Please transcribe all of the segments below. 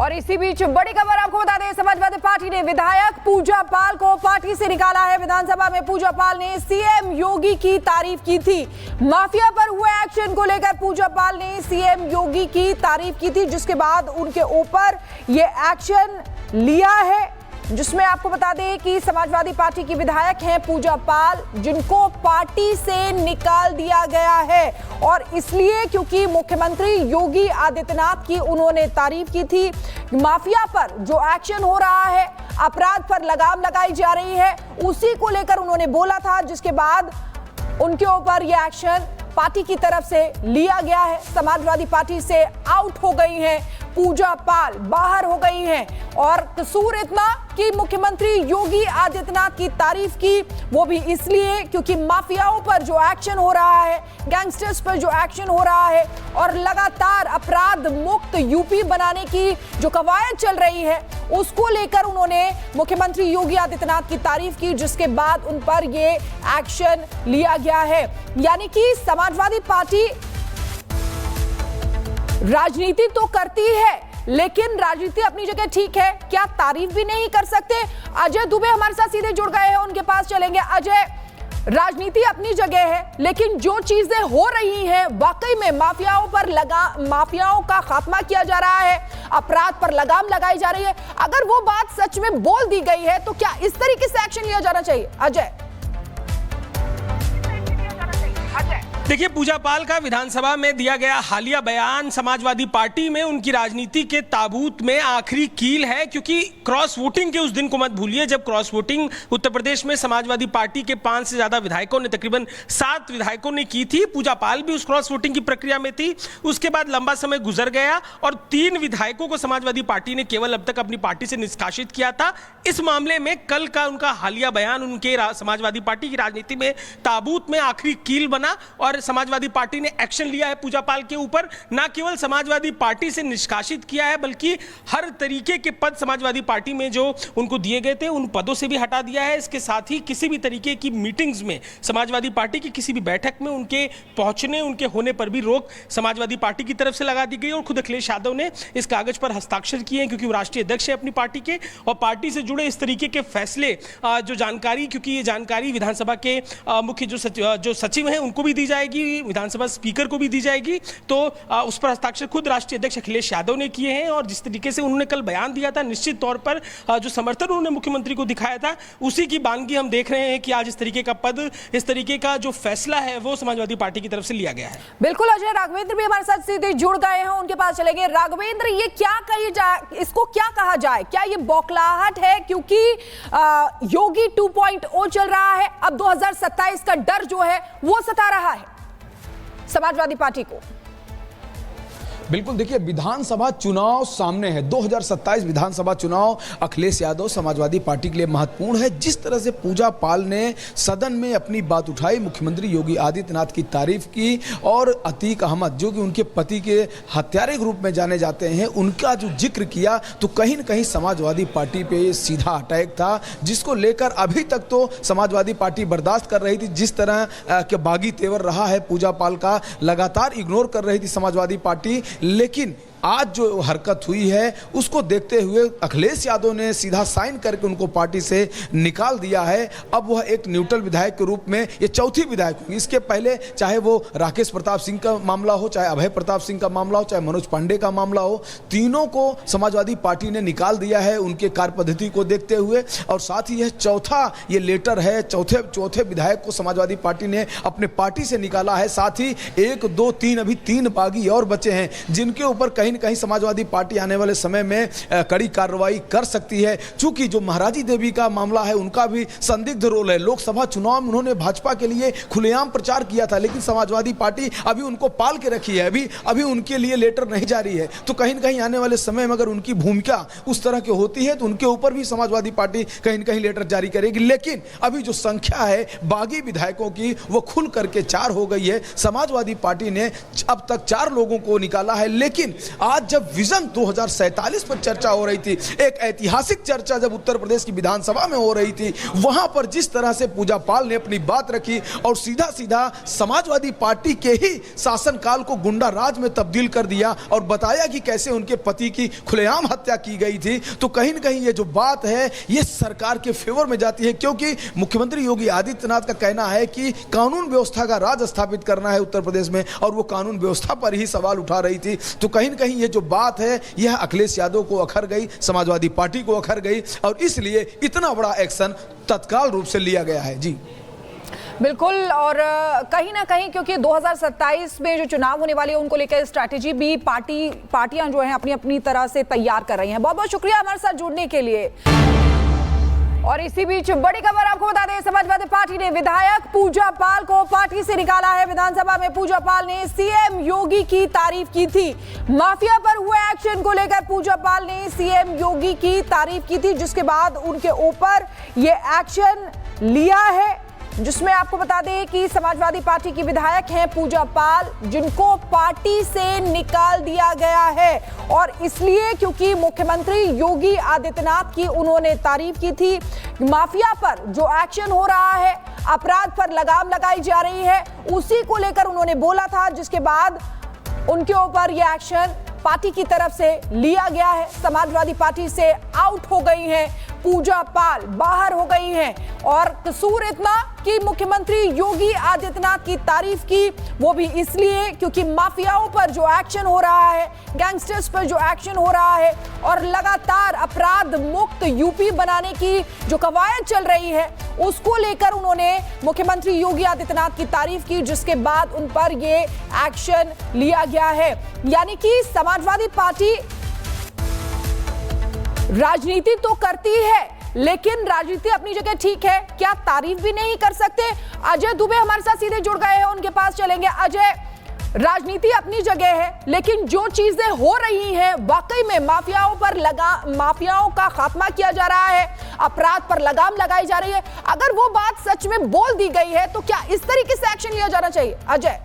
और इसी बीच बड़ी खबर आपको बता दें, समाजवादी पार्टी ने विधायक पूजा पाल को पार्टी से निकाला है। विधानसभा में पूजा पाल ने सीएम योगी की तारीफ की थी। माफिया पर हुए एक्शन को लेकर पूजा पाल ने सीएम योगी की तारीफ की थी, जिसके बाद उनके ऊपर ये एक्शन लिया है, जिसमें आपको बता दें कि समाजवादी पार्टी की विधायक हैं पूजा पाल, जिनको पार्टी से निकाल दिया गया है। और इसलिए क्योंकि मुख्यमंत्री योगी आदित्यनाथ की उन्होंने तारीफ की थी। माफिया पर जो एक्शन हो रहा है, अपराध पर लगाम लगाई जा रही है, उसी को लेकर उन्होंने बोला था, जिसके बाद उनके ऊपर यह एक्शन पार्टी की तरफ से लिया गया है। समाजवादी पार्टी से आउट हो गई हैं पूजा पाल, बाहर हो गई हैं। और कसूर इतना कि मुख्यमंत्री योगी आदित्यनाथ की तारीफ की, वो भी इसलिए क्योंकि माफियाओं पर जो एक्शन हो रहा है, गैंगस्टर्स पर जो एक्शन हो रहा है और लगातार अपराध मुक्त यूपी बनाने की जो कवायद चल रही है, उसको लेकर उन्होंने मुख्यमंत्री योगी आदित्यनाथ की तारीफ की, जिसके बाद उन पर ये एक्शन लिया गया है। यानी कि समाजवादी पार्टी राजनीति तो करती है, लेकिन राजनीति अपनी जगह ठीक है, क्या तारीफ भी नहीं कर सकते? अजय दुबे हमारे साथ सीधे जुड़ गए हैं, उनके पास चलेंगे। अजय, राजनीति अपनी जगह है, लेकिन जो चीजें हो रही हैं वाकई में माफियाओं का खात्मा किया जा रहा है, अपराध पर लगाम लगाई जा रही है। अगर वो बात सच में बोल दी गई है तो क्या इस तरीके से एक्शन लिया जाना चाहिए? अजय देखिए, पूजा पाल का विधानसभा में दिया गया हालिया बयान समाजवादी पार्टी में उनकी राजनीति के ताबूत में आखिरी कील है, क्योंकि क्रॉस वोटिंग के उस दिन को मत भूलिए जब क्रॉस वोटिंग उत्तर प्रदेश में समाजवादी पार्टी के 5 से ज्यादा विधायकों ने, तकरीबन 7 विधायकों ने की थी। पूजा पाल भी उस क्रॉस वोटिंग की प्रक्रिया में थी। उसके बाद लंबा समय गुजर गया और 3 विधायकों को समाजवादी पार्टी ने केवल अब तक अपनी पार्टी से निष्कासित किया था। इस मामले में कल का उनका हालिया बयान उनके समाजवादी पार्टी की राजनीति में ताबूत में आखिरी कील बना और समाजवादी पार्टी ने एक्शन लिया है पूजा पाल के ऊपर। ना केवल समाजवादी पार्टी से निष्कासित किया है, बल्कि हर तरीके के पद समाजवादी पार्टी में जो उनको दिए गए थे, उन पदों से भी हटा दिया है। इसके साथ ही किसी भी तरीके की मीटिंग्स में, समाजवादी पार्टी की किसी भी बैठक में उनके पहुंचने, उनके होने पर भी रोक समाजवादी पार्टी की तरफ से लगा दी गई। और खुद अखिलेश यादव ने इस कागज पर हस्ताक्षर किए हैं, क्योंकि वो राष्ट्रीय अध्यक्ष है अपनी पार्टी के। और पार्टी से जुड़े इस तरीके के फैसले, जो जानकारी, क्योंकि ये जानकारी विधानसभा के मुख्य जो सचिव हैं उनको भी दी जाएगी, विधानसभा स्पीकर को भी दी जाएगी। तो उस पर हस्ताक्षर खुद राष्ट्रीय अध्यक्ष अखिलेश यादव ने किए हैं। और जिस तरीके से उन्होंने कल बयान दिया था, निश्चित तौर पर जो समर्थन उन्होंने मुख्यमंत्री को दिखाया था, उसी की बानगी हम देख रहे हैं कि आज इस तरीके का पद, इस तरीके का जो फैसला है वो समाजवादी पार्टी की तरफ से लिया गया है। बिल्कुल अजय, राघवेंद्र भी हमारे साथ सीधे जुड़ गए हैं, उनके पास चलेंगे। राघवेंद्र, ये क्या कही जाए, इसको क्या कहा जाए? क्या ये बौखलाहट है क्योंकि योगी 2.0 चल रहा है, अब 2027 का डर जो है वो सता रहा है समाजवादी पार्टी को? बिल्कुल, देखिए, विधानसभा चुनाव सामने है। 2027 विधानसभा चुनाव अखिलेश यादव समाजवादी पार्टी के लिए महत्वपूर्ण है। जिस तरह से पूजा पाल ने सदन में अपनी बात उठाई, मुख्यमंत्री योगी आदित्यनाथ की तारीफ की, और अतीक अहमद जो कि उनके पति के हत्यारे के रूप में जाने जाते हैं, उनका जो जिक्र किया, तो कहीं न कहीं समाजवादी पार्टी पे सीधा अटैक था, जिसको लेकर अभी तक तो समाजवादी पार्टी बर्दाश्त कर रही थी। जिस तरह के बागी तेवर रहा है पूजा पाल का, लगातार इग्नोर कर रही थी समाजवादी पार्टी। लेकिन आज जो हरकत हुई है उसको देखते हुए अखिलेश यादव ने सीधा साइन करके उनको पार्टी से निकाल दिया है। अब वह एक न्यूट्रल विधायक के रूप में ये चौथी विधायक होंगी। इसके पहले चाहे वो राकेश प्रताप सिंह का मामला हो, चाहे अभय प्रताप सिंह का मामला हो, चाहे मनोज पांडे का मामला हो, तीनों को समाजवादी पार्टी ने निकाल दिया है उनके कार्य पद्धति को देखते हुए। और साथ ही यह चौथा ये लेटर है, चौथे विधायक को समाजवादी पार्टी ने अपने पार्टी से निकाला है। साथ ही 1, 2, 3 अभी 3 बागी और बचे हैं, जिनके ऊपर कहीं न कहीं समाजवादी पार्टी आने वाले समय में कड़ी कार्रवाई कर सकती है। चूंकि जो महाराजी देवी का मामला है, उनका भी संदिग्ध रोल है। लोकसभा चुनाव में उन्होंने भाजपा के लिए खुलेआम प्रचार किया था, लेकिन समाजवादी पार्टी अभी उनको पाल के रखी है, अभी उनके लिए लेटर नहीं जारी है। तो कहीं न कहीं आने वाले समय में अगर उनकी भूमिका उस तरह की होती है तो उनके ऊपर भी समाजवादी पार्टी कहीं न कहीं लेटर जारी करेगी। लेकिन अभी जो संख्या है बागी विधायकों की, वो खुल करके 4 हो गई है। समाजवादी पार्टी ने अब तक 4 लोगों को निकाला है, लेकिन आज जब विजन 2047 पर चर्चा हो रही थी, एक ऐतिहासिक चर्चा जब उत्तर प्रदेश की विधानसभा में हो रही थी, वहां पर जिस तरह से पूजा पाल ने अपनी बात रखी और सीधा सीधा समाजवादी पार्टी के ही शासनकाल को गुंडा राज में तब्दील कर दिया और बताया कि कैसे उनके पति की खुलेआम हत्या की गई थी, तो कहीं ना कहीं ये जो बात है ये सरकार के फेवर में जाती है, क्योंकि मुख्यमंत्री योगी आदित्यनाथ का कहना है कि कानून व्यवस्था का राज स्थापित करना है उत्तर प्रदेश में, और वो कानून व्यवस्था पर ही सवाल उठा रही थी। तो कहीं ना कहीं ये जो बात है यह अखिलेश यादव को अखर गई, समाजवादी पार्टी को अखर गई, और इसलिए इतना बड़ा एक्शन तत्काल रूप से लिया गया है। जी बिल्कुल, और कहीं ना कहीं क्योंकि 2027 में जो चुनाव होने वाले हैं उनको लेकर स्ट्रैटेजी भी पार्टियां जो हैं अपनी अपनी तरह से तैयार कर रही हैं। बहुत बहुत शुक्रिया हमारे साथ जुड़ने के लिए। और इसी बीच बड़ी खबर आपको बता दें, समाजवादी पार्टी ने विधायक पूजा पाल को पार्टी से निकाला है। विधानसभा में पूजा पाल ने सीएम योगी की तारीफ की थी। माफिया पर हुए एक्शन को लेकर पूजा पाल ने सीएम योगी की तारीफ की थी, जिसके बाद उनके ऊपर ये एक्शन लिया है, जिसमें आपको बता दें कि समाजवादी पार्टी की विधायक हैं पूजा पाल, जिनको पार्टी से निकाल दिया गया है, और इसलिए क्योंकि मुख्यमंत्री योगी आदित्यनाथ की उन्होंने तारीफ की थी। माफिया पर जो एक्शन हो रहा है, अपराध पर लगाम लगाई जा रही है, उसी को लेकर उन्होंने बोला था, जिसके बाद उनके ऊपर यह एक्शन पार्टी की तरफ से लिया गया है। समाजवादी पार्टी से आउट हो गई हैं पूजा पाल, बाहर हो गई हैं, और कसूर इतना कि मुख्यमंत्री योगी आदित्यनाथ की तारीफ की, वो भी इसलिए क्योंकि माफियाओं पर जो एक्शन हो रहा है, गैंगस्टर्स पर जो एक्शन हो रहा है, और लगातार अपराध मुक्त यूपी बनाने की जो कवायद चल रही है, उसको लेकर उन्होंने मुख्यमंत्री योगी आदित्यनाथ की तारीफ की, जिसके बाद उन पर ये एक्शन लिया गया है। यानी कि समाजवादी पार्टी राजनीति तो करती है, लेकिन राजनीति अपनी जगह ठीक है, क्या तारीफ भी नहीं कर सकते? अजय दुबे हमारे साथ सीधे जुड़ गए हैं, उनके पास चलेंगे। अजय, राजनीति अपनी जगह है, लेकिन जो चीजें हो रही हैं वाकई में माफियाओं का खात्मा किया जा रहा है, अपराध पर लगाम लगाई जा रही है, अगर वो बात सच में बोल दी गई है तो क्या इस तरीके से एक्शन लिया जाना चाहिए? अजय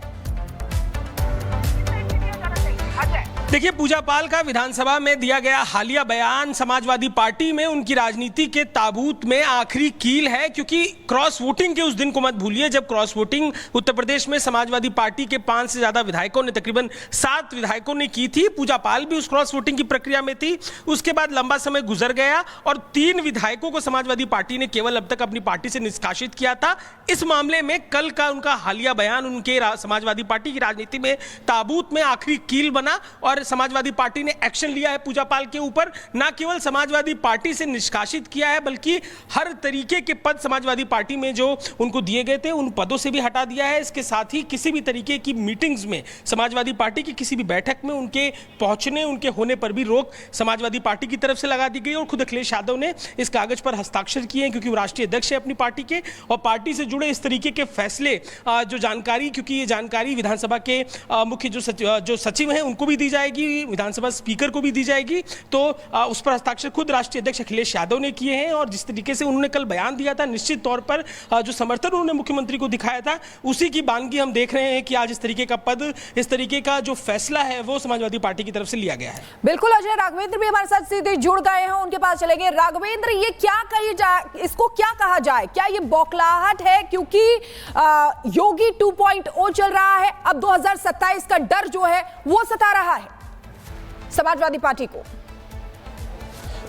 देखिए, पूजा पाल का विधानसभा में दिया गया हालिया बयान समाजवादी पार्टी में उनकी राजनीति के ताबूत में आखिरी कील है, क्योंकि क्रॉस वोटिंग के उस दिन को मत भूलिए जब क्रॉस वोटिंग उत्तर प्रदेश में समाजवादी पार्टी के 5 से ज्यादा विधायकों ने, तकरीबन 7 विधायकों ने की थी। पूजा पाल भी उस क्रॉस वोटिंग की प्रक्रिया में थी। उसके बाद लंबा समय गुजर गया और 3 विधायकों को समाजवादी पार्टी ने केवल अब तक अपनी पार्टी से निष्कासित किया था। इस मामले में कल का उनका हालिया बयान उनके समाजवादी पार्टी की राजनीति में ताबूत में आखिरी कील बना, और समाजवादी पार्टी ने एक्शन लिया है पूजा पाल के ऊपर। ना केवल समाजवादी पार्टी से निष्कासित किया है, बल्कि हर तरीके के पद समाजवादी पार्टी में जो उनको दिए गए थे उन पदों से भी हटा दिया है। इसके साथ ही किसी भी तरीके की मीटिंग्स में, समाजवादी पार्टी की किसी भी बैठक में उनके पहुंचने, उनके होने पर भी रोक समाजवादी पार्टी की तरफ से लगा दी गई। और खुद अखिलेश यादव ने इस कागज पर हस्ताक्षर किए हैं, क्योंकि वो राष्ट्रीय अध्यक्ष है अपनी पार्टी के, और पार्टी से जुड़े इस तरीके के फैसले जो जानकारी, क्योंकि ये जानकारी विधानसभा के मुख्य जो सचिव हैं उनको भी दी जाएगी, विधानसभा स्पीकर को भी दी जाएगी, तो उस पर हस्ताक्षर खुद राष्ट्रीय अध्यक्ष अखिलेश यादव ने किए हैं। और जिस तरीके से उन्होंने कल बयान दिया था, निश्चित तौर पर जो समर्थन उन्होंने मुख्यमंत्री को दिखाया था, उसी की बानगी हम देख रहे हैं कि आज इस तरीके का पद, इस तरीके का जो फैसला है वो समाजवादी पार्टी की तरफ से लिया गया है। बिल्कुल अजय, राघवेंद्र भी हमारे साथ सीधे जुड़ गए हैं, उनके पास चलेंगे। राघवेंद्र, ये क्या कही जाए, इसको क्या कहा जाए? क्या ये बौखलाहट है क्योंकि योगी 2.0 चल रहा है, अब 2027 का डर जो है वो सता रहा है समाजवादी पार्टी को?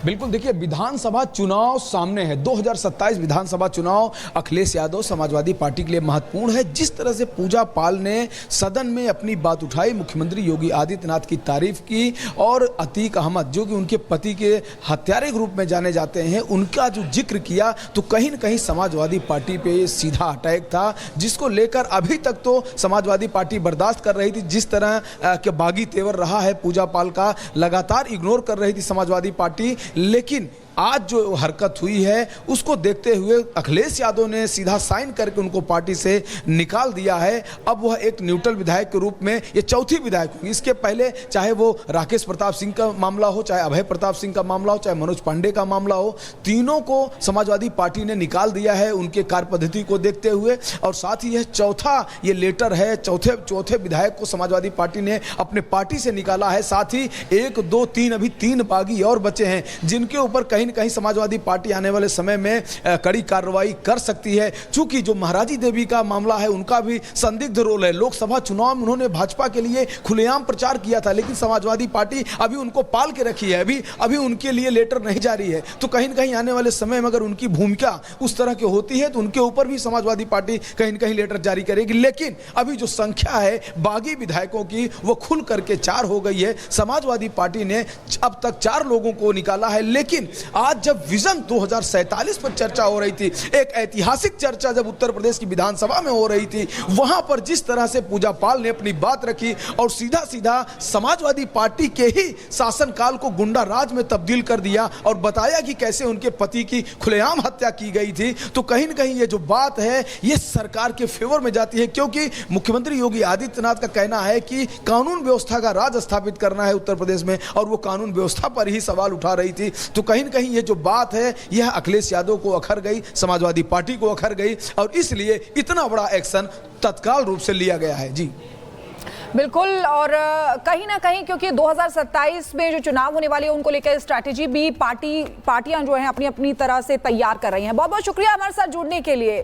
बिल्कुल, देखिए विधानसभा चुनाव सामने है। 2027 विधानसभा चुनाव अखिलेश यादव समाजवादी पार्टी के लिए महत्वपूर्ण है। जिस तरह से पूजा पाल ने सदन में अपनी बात उठाई, मुख्यमंत्री योगी आदित्यनाथ की तारीफ की, और अतीक अहमद जो कि उनके पति के हत्यारे के रूप में जाने जाते हैं, उनका जो जिक्र किया, तो कहीं न कहीं समाजवादी पार्टी पे सीधा अटैक था, जिसको लेकर अभी तक तो समाजवादी पार्टी बर्दाश्त कर रही थी। जिस तरह के बागी तेवर रहा है पूजा पाल का, लगातार इग्नोर कर रही थी समाजवादी पार्टी, लेकिन आज जो हरकत हुई है उसको देखते हुए अखिलेश यादव ने सीधा साइन करके उनको पार्टी से निकाल दिया है। अब वह एक न्यूट्रल विधायक के रूप में ये चौथी विधायक हुई। इसके पहले चाहे वो राकेश प्रताप सिंह का मामला हो, चाहे अभय प्रताप सिंह का मामला हो, चाहे मनोज पांडे का मामला हो, तीनों को समाजवादी पार्टी ने निकाल दिया है उनके कार्य पद्धति को देखते हुए। और साथ ही यह चौथा ये लेटर है, चौथे विधायक को समाजवादी पार्टी ने अपने पार्टी से निकाला है। साथ ही 1, 2, 3 अभी 3 बागी और बचे हैं जिनके ऊपर कहीं न कहीं समाजवादी पार्टी आने वाले समय में कड़ी कार्रवाई कर सकती है। चूंकि जो महाराजी देवी का मामला है उनका भी संदिग्ध रोल है। लोकसभा चुनाव में उन्होंने भाजपा के लिए खुलेआम प्रचार किया था, लेकिन समाजवादी पार्टी अभी उनको पाल के रखी है, अभी उनके लिए लेटर नहीं जारी है। तो कहीं न कहीं आने वाले समय में अगर उनकी भूमिका उस तरह की होती है तो उनके ऊपर भी समाजवादी पार्टी कहीं न कहीं लेटर जारी करेगी। लेकिन अभी जो संख्या है बागी विधायकों की वो खुल करके 4 हो गई है। समाजवादी पार्टी ने अब तक 4 लोगों को निकाला है। लेकिन आज जब विजन 2047 पर चर्चा हो रही थी, एक ऐतिहासिक चर्चा जब उत्तर प्रदेश की विधानसभा में हो रही थी, वहां पर जिस तरह से पूजा पाल ने अपनी बात रखी और सीधा सीधा समाजवादी पार्टी के ही शासनकाल को गुंडा राज में तब्दील कर दिया और बताया कि कैसे उनके पति की खुलेआम हत्या की गई थी, तो कहीं न कहीं ये जो बात है ये सरकार के फेवर में जाती है। क्योंकि मुख्यमंत्री योगी आदित्यनाथ का कहना है कि कानून व्यवस्था का राज स्थापित करना है उत्तर प्रदेश में, और वो कानून व्यवस्था पर ही सवाल उठा रही थी। तो कहीं न कहीं ये जो बात है यह अखिलेश यादव को अखर गई, समाजवादी पार्टी को अखर गई, और इसलिए इतना बड़ा एक्शन तत्काल रूप से लिया गया है। जी बिल्कुल। और कहीं ना कहीं क्योंकि 2027 में जो चुनाव होने वाले हैं उनको लेकर स्ट्रैटेजी भी पार्टियां जो हैं अपनी अपनी तरह से तैयार कर रही हैं। बहुत बहुत शुक्रिया हमारे साथ जुड़ने के लिए।